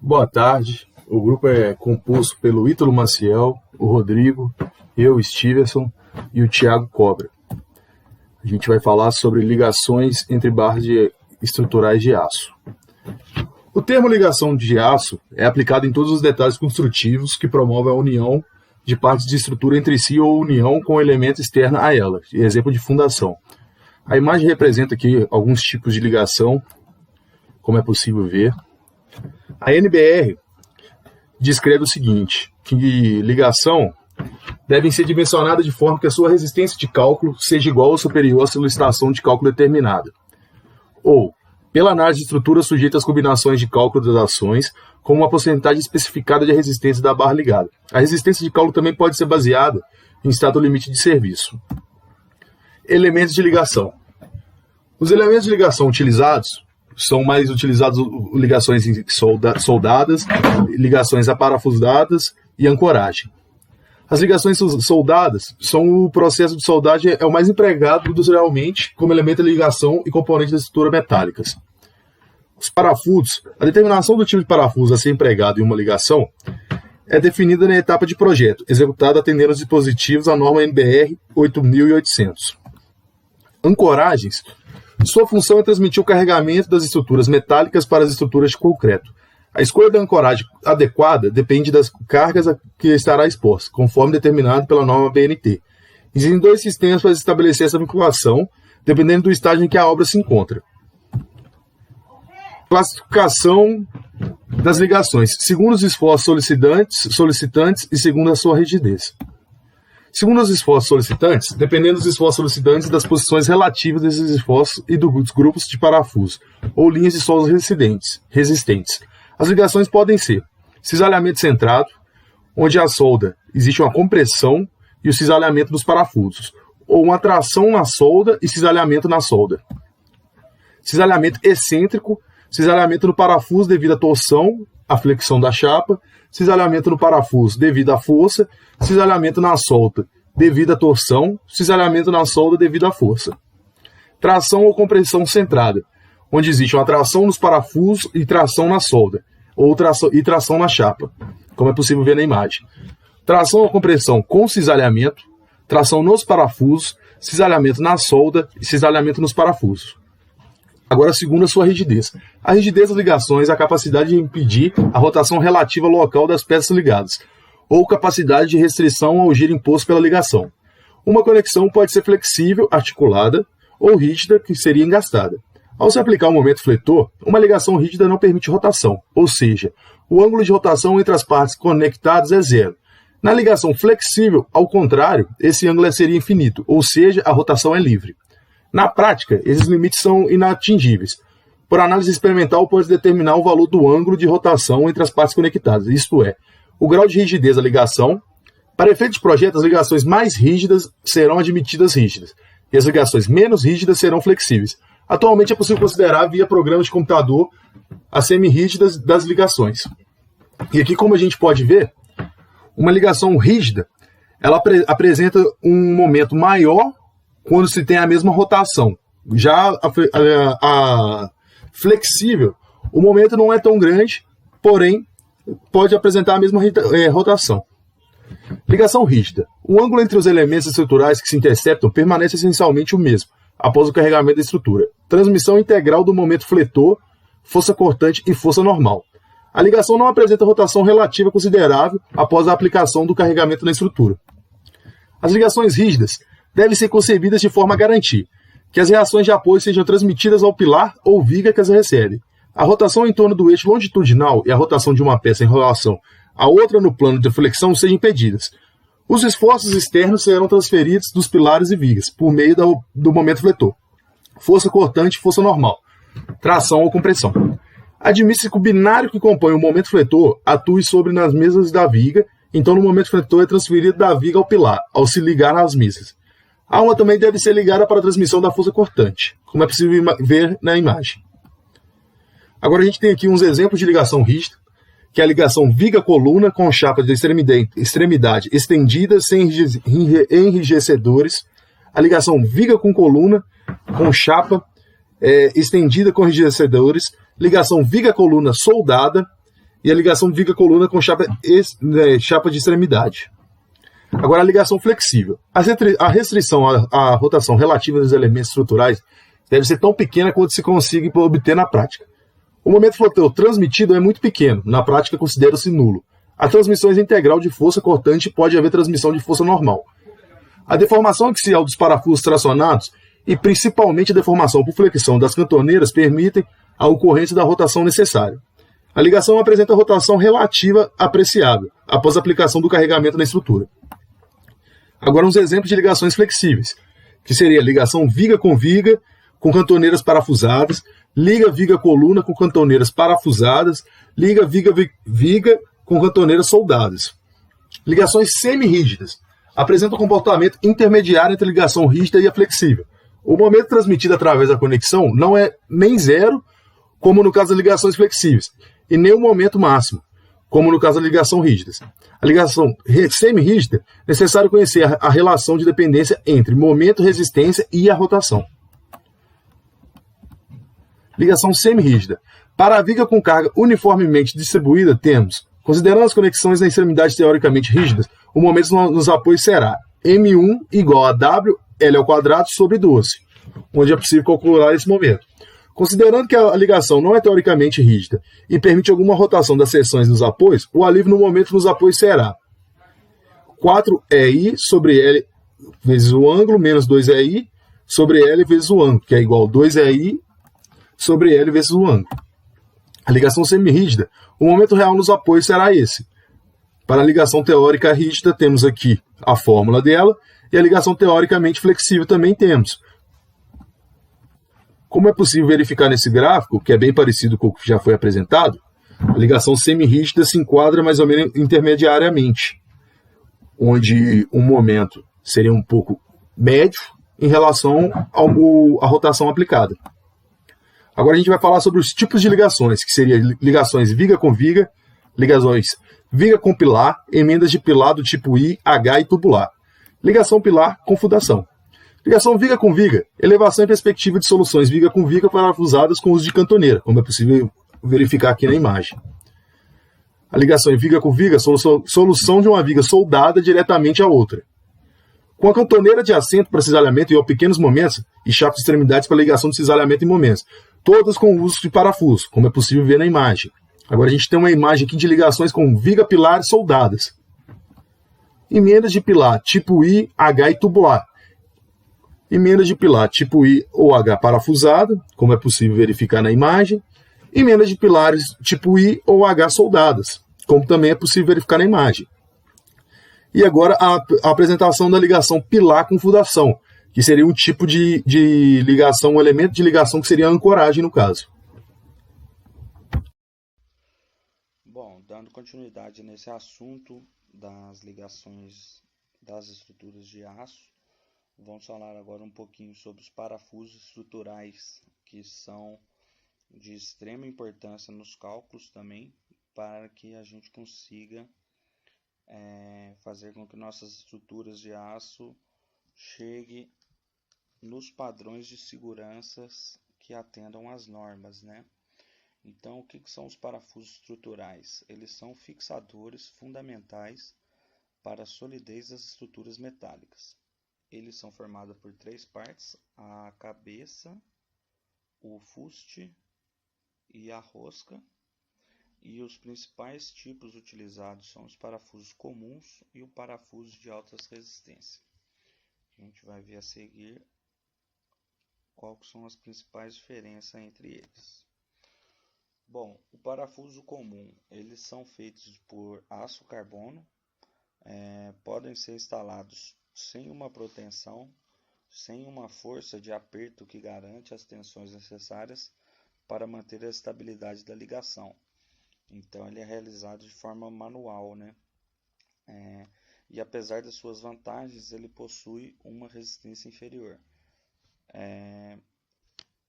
Boa tarde, o grupo é composto pelo Ítalo Maciel, o Rodrigo, eu, Stevenson e o Thiago Cobra. A gente vai falar sobre ligações entre barras estruturais de aço. O termo ligação de aço é aplicado em todos os detalhes construtivos que promovem a união de partes de estrutura entre si ou união com elemento externo a ela, exemplo de fundação. A imagem representa aqui alguns tipos de ligação, como é possível ver. A NBR descreve o seguinte, que ligação devem ser dimensionadas de forma que a sua resistência de cálculo seja igual ou superior à solicitação de cálculo determinada. Ou, pela análise de estrutura sujeita às combinações de cálculo das ações, com uma porcentagem especificada de resistência da barra ligada. A resistência de cálculo também pode ser baseada em estado limite de serviço. Elementos de ligação. Os elementos de ligação utilizados são mais utilizados ligações soldadas, ligações aparafusadas e ancoragem. As ligações soldadas são o processo de soldagem é o mais empregado industrialmente como elemento de ligação e componente da estrutura metálicas. Os parafusos, a determinação do tipo de parafuso a ser empregado em uma ligação é definida na etapa de projeto, executada atendendo os dispositivos à norma NBR 8800. Ancoragens. Sua função é transmitir o carregamento das estruturas metálicas para as estruturas de concreto. A escolha da ancoragem adequada depende das cargas a que estará exposta, conforme determinado pela norma BNT. Existem dois sistemas para estabelecer essa vinculação, dependendo do estágio em que a obra se encontra. Classificação das ligações, segundo os esforços solicitantes e segundo a sua rigidez. Segundo os esforços solicitantes, dependendo dos esforços solicitantes e das posições relativas desses esforços e dos grupos de parafuso, ou linhas de solos resistentes. As ligações podem ser cisalhamento centrado, onde a solda existe uma compressão e o cisalhamento dos parafusos, ou uma tração na solda e cisalhamento na solda. Cisalhamento excêntrico, cisalhamento no parafuso devido à torção, à flexão da chapa, cisalhamento no parafuso devido à força, cisalhamento na solda devido à torção, cisalhamento na solda devido à força. Tração ou compressão centrada, onde existe uma tração nos parafusos e tração na solda, ou tração na chapa, como é possível ver na imagem. Tração ou compressão com cisalhamento, tração nos parafusos, cisalhamento na solda e cisalhamento nos parafusos. Agora, segundo a sua rigidez. A rigidez das ligações é a capacidade de impedir a rotação relativa local das peças ligadas, ou capacidade de restrição ao giro imposto pela ligação. Uma conexão pode ser flexível, articulada, ou rígida, que seria engastada. Ao se aplicar um momento fletor, uma ligação rígida não permite rotação, ou seja, o ângulo de rotação entre as partes conectadas é zero. Na ligação flexível, ao contrário, esse ângulo seria infinito, ou seja, a rotação é livre. Na prática, esses limites são inatingíveis. Por análise experimental, pode determinar o valor do ângulo de rotação entre as partes conectadas, isto é, o grau de rigidez da ligação. Para efeito de projeto, as ligações mais rígidas serão admitidas rígidas, e as ligações menos rígidas serão flexíveis. Atualmente é possível considerar, via programas de computador, as semi-rígidas das ligações. E aqui, como a gente pode ver, uma ligação rígida, ela apresenta um momento maior quando se tem a mesma rotação. Já a flexível, o momento não é tão grande, porém, pode apresentar a mesma rotação. Ligação rígida. O ângulo entre os elementos estruturais que se interceptam permanece essencialmente o mesmo, após o carregamento da estrutura. Transmissão integral do momento fletor, força cortante e força normal. A ligação não apresenta rotação relativa considerável após a aplicação do carregamento na estrutura. As ligações rígidas devem ser concebidas de forma a garantir que as reações de apoio sejam transmitidas ao pilar ou viga que as recebe. A rotação em torno do eixo longitudinal e a rotação de uma peça em relação a outra no plano de flexão sejam impedidas. Os esforços externos serão transferidos dos pilares e vigas, por meio do momento fletor. Força cortante e força normal. Tração ou compressão. Admite-se que o binário que compõe o momento fletor atue sobre nas mesas da viga, então no momento fletor é transferido da viga ao pilar, ao se ligar às mesas. A uma também deve ser ligada para a transmissão da força cortante, como é possível ver na imagem. Agora a gente tem aqui uns exemplos de ligação rígida, que é a ligação viga-coluna com chapa de extremidade estendida sem enrijecedores, a ligação viga com coluna com chapa estendida com enrijecedores, ligação viga-coluna soldada e a ligação viga-coluna com chapa de extremidade. Agora, a ligação flexível. A restrição à rotação relativa dos elementos estruturais deve ser tão pequena quanto se consiga obter na prática. O momento flutuante transmitido é muito pequeno, na prática considera-se nulo. A transmissão é integral de força cortante e pode haver transmissão de força normal. A deformação axial dos parafusos tracionados e principalmente a deformação por flexão das cantoneiras permitem a ocorrência da rotação necessária. A ligação apresenta rotação relativa apreciável após a aplicação do carregamento na estrutura. Agora uns exemplos de ligações flexíveis, que seria ligação viga com cantoneiras parafusadas, liga viga-coluna com cantoneiras parafusadas, liga viga com cantoneiras soldadas. Ligações semi-rígidas apresentam um comportamento intermediário entre a ligação rígida e a flexível. O momento transmitido através da conexão não é nem zero, como no caso das ligações flexíveis, e nem o momento máximo, como no caso das ligações rígidas. A ligação semi-rígida é necessário conhecer a relação de dependência entre momento, resistência e a rotação. Ligação semi-rígida. Para a viga com carga uniformemente distribuída, temos, considerando as conexões nas extremidades teoricamente rígidas, o momento nos apoios será M1 igual a WL² sobre 12, onde é possível calcular esse momento. Considerando que a ligação não é teoricamente rígida e permite alguma rotação das seções dos apoios, o alívio no momento nos apoios será 4EI sobre L vezes o ângulo, menos 2EI sobre L vezes o ângulo, que é igual a 2EI sobre L vezes o ângulo. A ligação semi-rígida, o momento real nos apoios será esse. Para a ligação teórica rígida, temos aqui a fórmula dela, e a ligação teoricamente flexível também temos. Como é possível verificar nesse gráfico, que é bem parecido com o que já foi apresentado, a ligação semi-rígida se enquadra mais ou menos intermediariamente, onde o momento seria um pouco médio em relação à rotação aplicada. Agora a gente vai falar sobre os tipos de ligações, que seriam ligações viga com viga, ligações viga com pilar, emendas de pilar do tipo I, H e tubular. Ligação pilar com fundação. Ligação viga com viga, elevação e perspectiva de soluções viga com viga parafusadas com uso de cantoneira, como é possível verificar aqui na imagem. A ligação em viga com viga, solução de uma viga soldada diretamente à outra. Com a cantoneira de assento para cisalhamento e pequenos momentos, e chapas de extremidades para ligação de cisalhamento em momentos, todas com uso de parafuso, como é possível ver na imagem. Agora a gente tem uma imagem aqui de ligações com viga pilar soldadas. Emendas de pilar tipo I, H e tubular. Emendas de pilar tipo I ou H parafusada, como é possível verificar na imagem. Emendas de pilares tipo I ou H soldadas, como também é possível verificar na imagem. E agora a apresentação da ligação pilar com fundação, que seria um tipo de ligação, um elemento de ligação que seria a ancoragem no caso. Bom, dando continuidade nesse assunto das ligações das estruturas de aço, vamos falar agora um pouquinho sobre os parafusos estruturais, que são de extrema importância nos cálculos também, para que a gente consiga fazer com que nossas estruturas de aço cheguem nos padrões de segurança que atendam às normas, né? Então, o que são os parafusos estruturais? Eles são fixadores fundamentais para a solidez das estruturas metálicas. Eles são formados por três partes: a cabeça, o fuste e a rosca. E os principais tipos utilizados são os parafusos comuns e o parafuso de altas resistências. A gente vai ver a seguir quais são as principais diferenças entre eles. Bom, o parafuso comum, eles são feitos por aço carbono, podem ser instalados sem uma proteção, sem uma força de aperto que garante as tensões necessárias para manter a estabilidade da ligação. Então ele é realizado de forma manual, né? E apesar das suas vantagens, ele possui uma resistência inferior.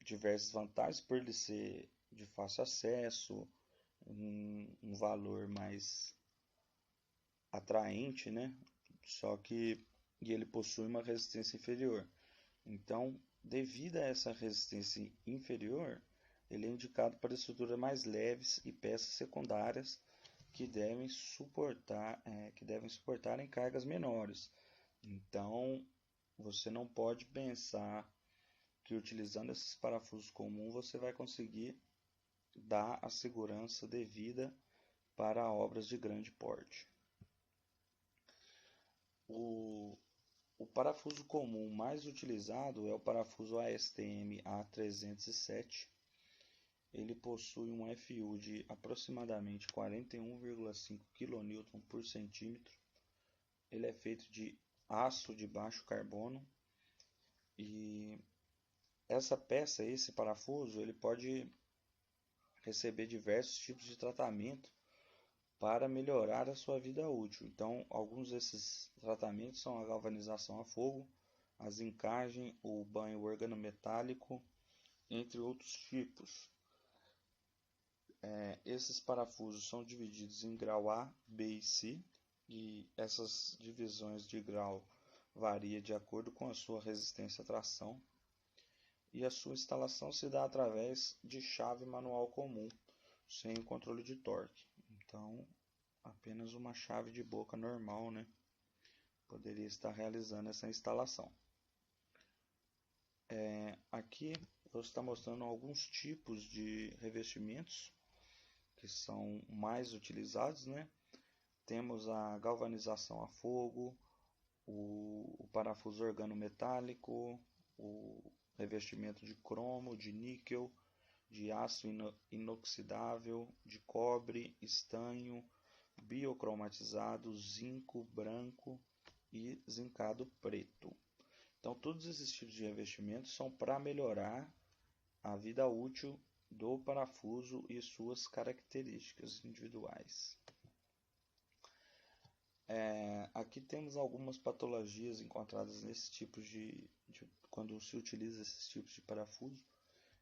Diversas vantagens por ele ser de fácil acesso, um valor mais atraente, né? Só que ele possui uma resistência inferior. Então, devido a essa resistência inferior, ele é indicado para estruturas mais leves e peças secundárias que devem suportar em cargas menores. Então, você não pode pensar que utilizando esses parafusos comuns você vai conseguir dar a segurança devida para obras de grande porte. O parafuso comum mais utilizado é o parafuso ASTM A307. Ele possui um FU de aproximadamente 41,5 kN por centímetro. Ele é feito de aço de baixo carbono e esse parafuso, ele pode receber diversos tipos de tratamento para melhorar a sua vida útil. Então, alguns desses tratamentos são a galvanização a fogo, a zincagem, o banho organometálico, entre outros tipos. Esses parafusos são divididos em grau A, B e C, e essas divisões de grau variam de acordo com a sua resistência à tração, e a sua instalação se dá através de chave manual comum, sem o controle de torque. Então, apenas uma chave de boca normal, né, poderia estar realizando essa instalação. Aqui eu estou mostrando alguns tipos de revestimentos que são mais utilizados, né? Temos a galvanização a fogo, o parafuso organometálico, o revestimento de cromo, de níquel, de aço inoxidável, de cobre, estanho, biocromatizado, zinco branco e zincado preto. Então, todos esses tipos de revestimentos são para melhorar a vida útil do parafuso e suas características individuais. Aqui temos algumas patologias encontradas nesses tipos quando se utiliza esses tipos de parafuso,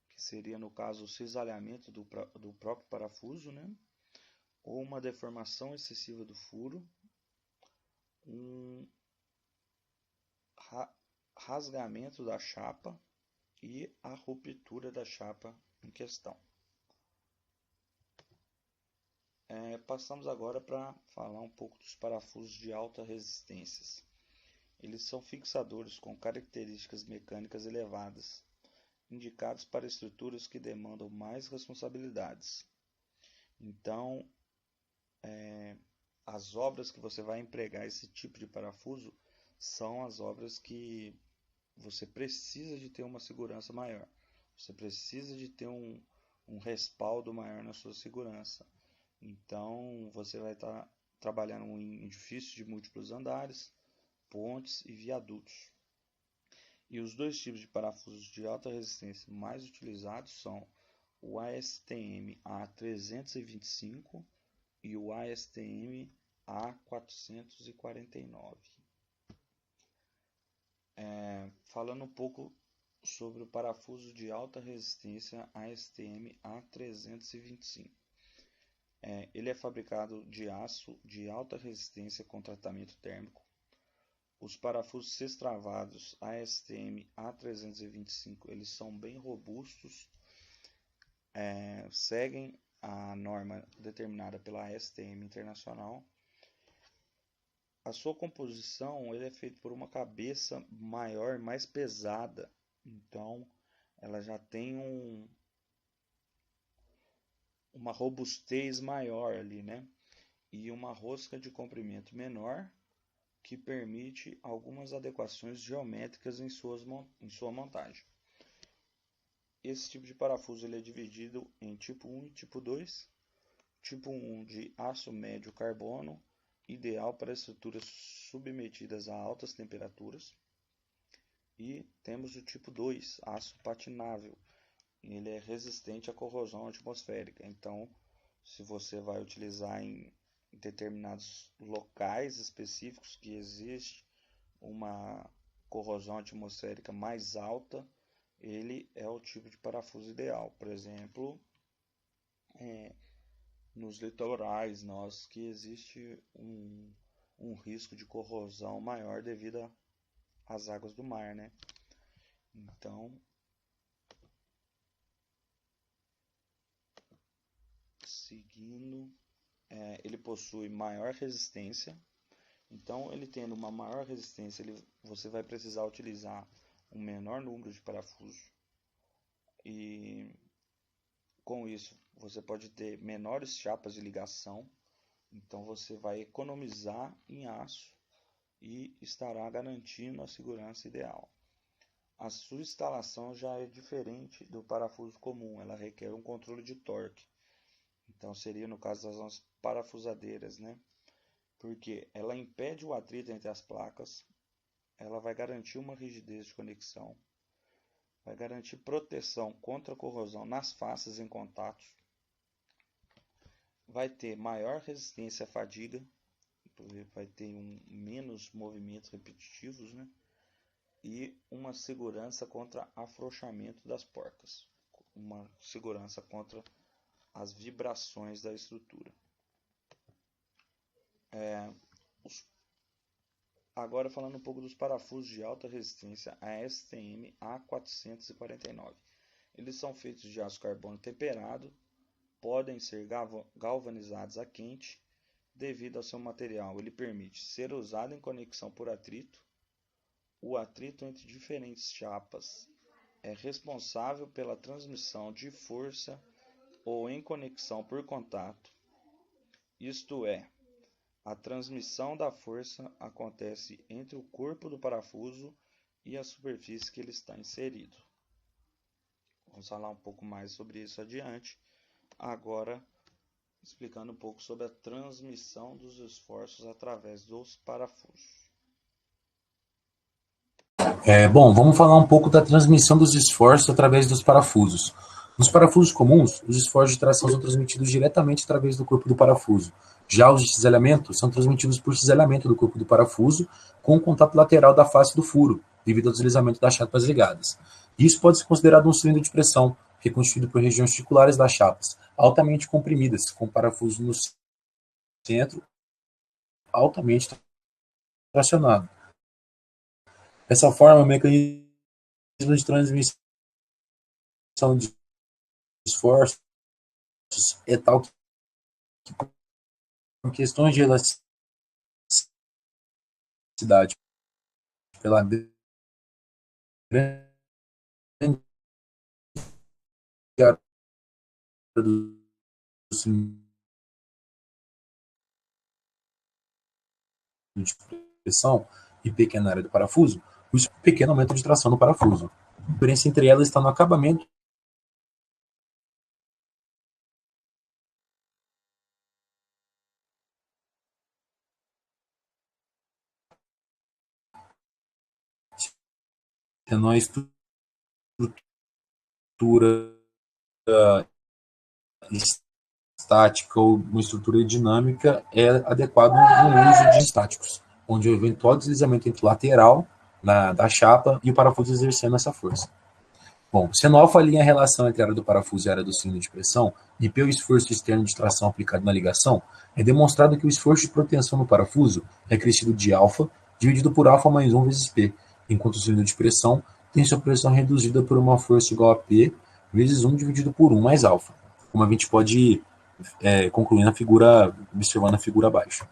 que seria no caso o cisalhamento do próprio parafuso, né? Ou uma deformação excessiva do furo, um rasgamento da chapa e a ruptura da chapa em questão. Passamos agora para falar um pouco dos parafusos de alta resistência. Eles são fixadores com características mecânicas elevadas, indicados para estruturas que demandam mais responsabilidades. Então, as obras que você vai empregar esse tipo de parafuso são as obras que você precisa de ter uma segurança maior. Você precisa de ter um respaldo maior na sua segurança. Então, você vai estar trabalhando em edifícios de múltiplos andares, pontes e viadutos. E os dois tipos de parafusos de alta resistência mais utilizados são o ASTM A325 e o ASTM A449. Falando um pouco sobre o parafuso de alta resistência ASTM A325. Ele é fabricado de aço de alta resistência com tratamento térmico. Os parafusos sextravados ASTM A325 eles são bem robustos, seguem a norma determinada pela ASTM Internacional. A sua composição ele é feita por uma cabeça maior, mais pesada, então ela já tem uma robustez maior ali, né? E uma rosca de comprimento menor que permite algumas adequações geométricas em sua montagem. Esse tipo de parafuso ele é dividido em tipo 1 e tipo 2. Tipo 1 de aço médio carbono, ideal para estruturas submetidas a altas temperaturas. E temos o tipo 2, aço patinável. Ele é resistente à corrosão atmosférica. Então, se você vai utilizar em determinados locais específicos que existe uma corrosão atmosférica mais alta, ele é o tipo de parafuso ideal. Por exemplo, nos litorais que existe um risco de corrosão maior devido às águas do mar, né? Então, Seguindo, ele possui maior resistência. Então, ele tendo uma maior resistência, você vai precisar utilizar um menor número de parafusos. E com isso, você pode ter menores chapas de ligação. Então, você vai economizar em aço e estará garantindo a segurança ideal. A sua instalação já é diferente do parafuso comum, ela requer um controle de torque. Então seria no caso das nossas parafusadeiras, né? Porque ela impede o atrito entre as placas, ela vai garantir uma rigidez de conexão, vai garantir proteção contra corrosão nas faces em contatos, vai ter maior resistência à fadiga, vai ter menos movimentos repetitivos, né? E uma segurança contra afrouxamento das porcas, uma segurança contra as vibrações da estrutura. Agora falando um pouco dos parafusos de alta resistência ASTM A449. Eles são feitos de aço carbono temperado, podem ser galvanizados a quente devido ao seu material. Ele permite ser usado em conexão por atrito. O atrito entre diferentes chapas é responsável pela transmissão de força ou em conexão por contato. Isto é, a transmissão da força acontece entre o corpo do parafuso e a superfície que ele está inserido. Vamos falar um pouco mais sobre isso adiante. Agora, explicando um pouco sobre a transmissão dos esforços através dos parafusos. Bom, vamos falar um pouco da transmissão dos esforços através dos parafusos. Nos parafusos comuns, os esforços de tração são transmitidos diretamente através do corpo do parafuso. Já os de cisalhamento são transmitidos por cisalhamento do corpo do parafuso com o contato lateral da face do furo, devido ao deslizamento das chapas ligadas. Isso pode ser considerado um cilindro de pressão, que é constituído por regiões circulares das chapas, altamente comprimidas, com parafuso no centro altamente tracionado. Dessa forma, o mecanismo de transmissão de esforços é tal que, por questões de elasticidade, pela grande área do cilindro de pressão e pequena área do parafuso, o pequeno aumento de tração no parafuso. A diferença entre elas está no acabamento na estrutura estática ou uma estrutura dinâmica é adequado no uso de estáticos, onde o eventual deslizamento entre o lateral da chapa e o parafuso exercendo essa força. Bom, sendo alfa alinha a relação entre a área do parafuso e a área do cilindro de pressão, e pelo esforço externo de tração aplicado na ligação, é demonstrado que o esforço de proteção no parafuso é acrescido de alfa, dividido por alfa mais 1 vezes P, enquanto o cilindro de pressão tem sua pressão reduzida por uma força igual a P vezes 1 dividido por 1 mais alfa, como a gente pode concluir na figura, observando a figura abaixo.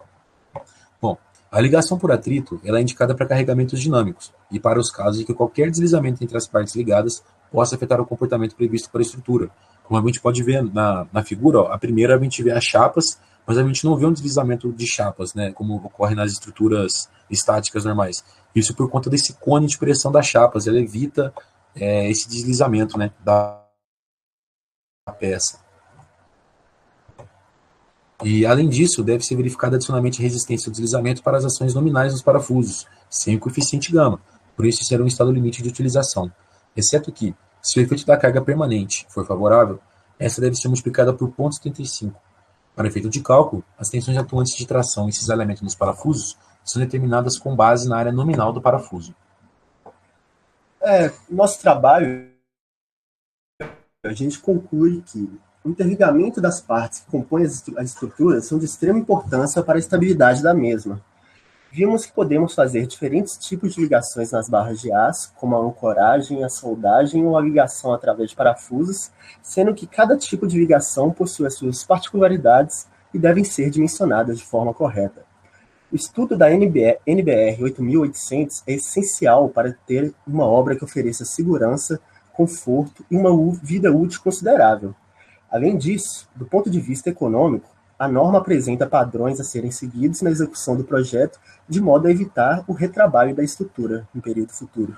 Bom, a ligação por atrito ela é indicada para carregamentos dinâmicos e para os casos em que qualquer deslizamento entre as partes ligadas possa afetar o comportamento previsto para a estrutura. Como a gente pode ver na figura, ó, a primeira a gente vê as chapas, mas a gente não vê um deslizamento de chapas, né, como ocorre nas estruturas estáticas normais. Isso por conta desse cone de pressão das chapas, ela evita esse deslizamento, né, da peça. E, além disso, deve ser verificada adicionalmente a resistência ao deslizamento para as ações nominais dos parafusos, sem o coeficiente gama, por isso será um estado limite de utilização. Exceto que, se o efeito da carga permanente for favorável, essa deve ser multiplicada por 0,75. Para efeito de cálculo, as tensões atuantes de tração e cisalhamento nos parafusos são determinadas com base na área nominal do parafuso. Nosso trabalho, a gente conclui que o interligamento das partes que compõem as estruturas são de extrema importância para a estabilidade da mesma. vimos que podemos fazer diferentes tipos de ligações nas barras de aço, como a ancoragem, a soldagem ou a ligação através de parafusos, sendo que cada tipo de ligação possui as suas particularidades e devem ser dimensionadas de forma correta. O estudo da NBR 8800 é essencial para ter uma obra que ofereça segurança, conforto e uma vida útil considerável. Além disso, do ponto de vista econômico, a norma apresenta padrões a serem seguidos na execução do projeto, de modo a evitar o retrabalho da estrutura no período futuro.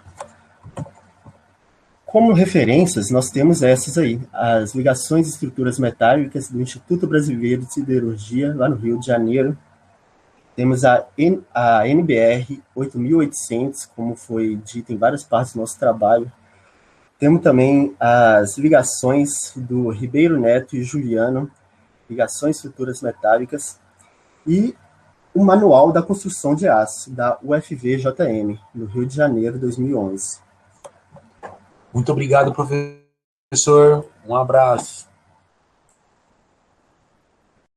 Como referências, nós temos essas aí, as ligações de estruturas metálicas do Instituto Brasileiro de Siderurgia, lá no Rio de Janeiro. Temos a NBR 8800, como foi dito em várias partes do nosso trabalho. Temos também as ligações do Ribeiro Neto e Juliano, ligações de estruturas metálicas, e o Manual da Construção de Aço, da UFVJM, no Rio de Janeiro, 2011. Muito obrigado, professor. Um abraço.